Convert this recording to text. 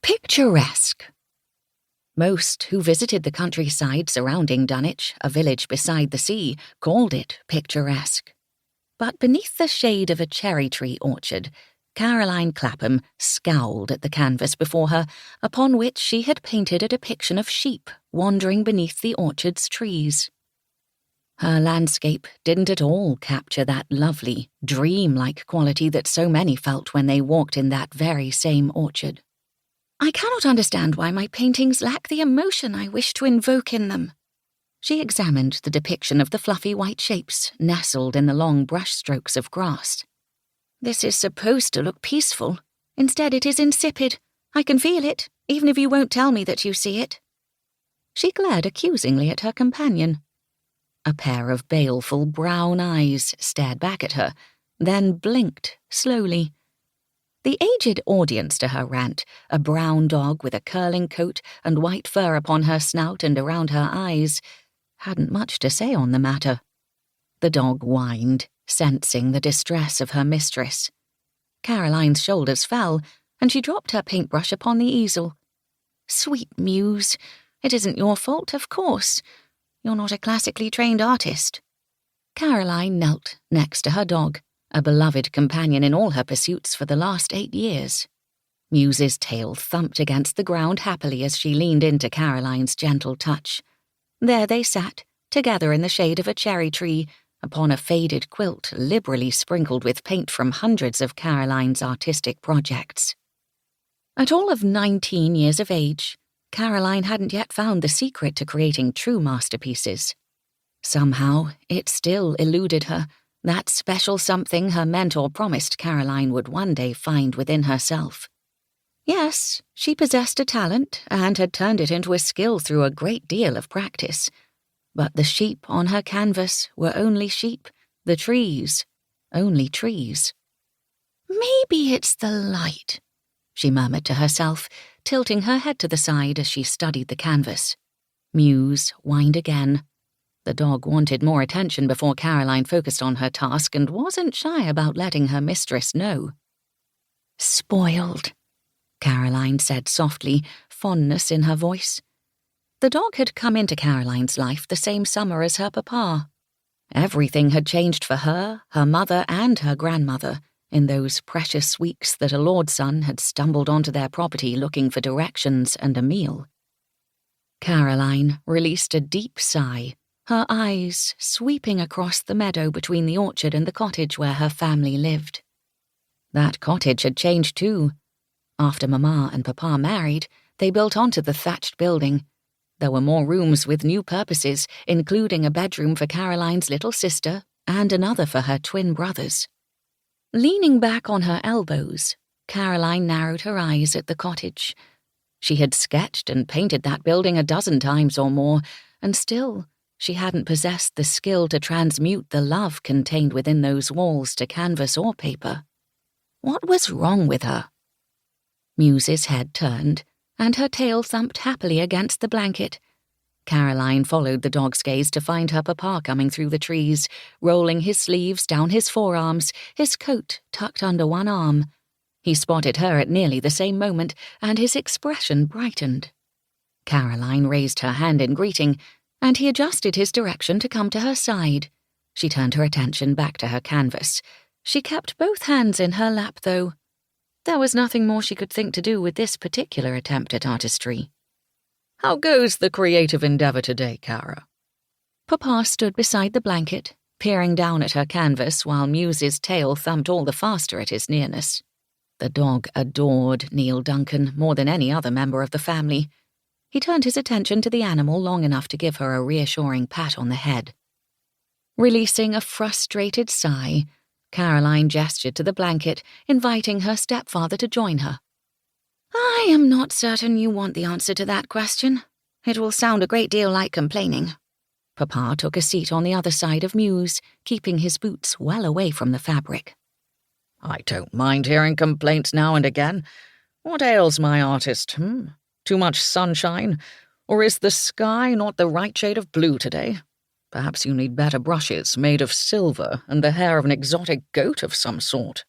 Picturesque. Most who visited the countryside surrounding Dunwich, a village beside the sea, called it picturesque. But beneath the shade of a cherry-tree orchard, Caroline Clapham scowled at the canvas before her, upon which she had painted a depiction of sheep wandering beneath the orchard's trees. Her landscape didn't at all capture that lovely, dream-like quality that so many felt when they walked in that very same orchard. "I cannot understand why my paintings lack the emotion I wish to invoke in them." She examined the depiction of the fluffy white shapes nestled in the long brushstrokes of grass. "This is supposed to look peaceful. Instead, it is insipid. I can feel it, even if you won't tell me that you see it." She glared accusingly at her companion. A pair of baleful brown eyes stared back at her, then blinked slowly. The aged audience to her rant, a brown dog with a curling coat and white fur upon her snout and around her eyes, hadn't much to say on the matter. The dog whined, sensing the distress of her mistress. Caroline's shoulders fell, and she dropped her paintbrush upon the easel. "Sweet Muse, it isn't your fault, of course. You're not a classically trained artist." Caroline knelt next to her dog, a beloved companion in all her pursuits for the last 8 years. Muse's tail thumped against the ground happily as she leaned into Caroline's gentle touch. There they sat, together in the shade of a cherry tree, upon a faded quilt liberally sprinkled with paint from hundreds of Caroline's artistic projects. At all of 19 years of age, Caroline hadn't yet found the secret to creating true masterpieces. Somehow, it still eluded her, that special something her mentor promised Caroline would one day find within herself. Yes, she possessed a talent and had turned it into a skill through a great deal of practice. But the sheep on her canvas were only sheep, the trees, only trees. "Maybe it's the light," she murmured to herself, tilting her head to the side as she studied the canvas. Muse whined again. The dog wanted more attention before Caroline focused on her task and wasn't shy about letting her mistress know. "Spoiled," Caroline said softly, fondness in her voice. The dog had come into Caroline's life the same summer as her papa. Everything had changed for her, her mother, and her grandmother in those precious weeks that a lord's son had stumbled onto their property looking for directions and a meal. Caroline released a deep sigh, her eyes sweeping across the meadow between the orchard and the cottage where her family lived. That cottage had changed too. After Mama and Papa married, they built onto the thatched building. There were more rooms with new purposes, including a bedroom for Caroline's little sister and another for her twin brothers. Leaning back on her elbows, Caroline narrowed her eyes at the cottage. She had sketched and painted that building a dozen times or more, and still she hadn't possessed the skill to transmute the love contained within those walls to canvas or paper. What was wrong with her? Muse's head turned, and her tail thumped happily against the blanket. Caroline followed the dog's gaze to find her papa coming through the trees, rolling his sleeves down his forearms, his coat tucked under one arm. He spotted her at nearly the same moment, and his expression brightened. Caroline raised her hand in greeting, and he adjusted his direction to come to her side. She turned her attention back to her canvas. She kept both hands in her lap, though. There was nothing more she could think to do with this particular attempt at artistry. "How goes the creative endeavour today, Cara?" Papa stood beside the blanket, peering down at her canvas while Muse's tail thumped all the faster at his nearness. The dog adored Neil Duncan more than any other member of the family. He turned his attention to the animal long enough to give her a reassuring pat on the head. Releasing a frustrated sigh, Caroline gestured to the blanket, inviting her stepfather to join her. "I am not certain you want the answer to that question. It will sound a great deal like complaining." Papa took a seat on the other side of Muse, keeping his boots well away from the fabric. "I don't mind hearing complaints now and again. What ails my artist, Too much sunshine? Or is the sky not the right shade of blue today? Perhaps you need better brushes made of silver and the hair of an exotic goat of some sort."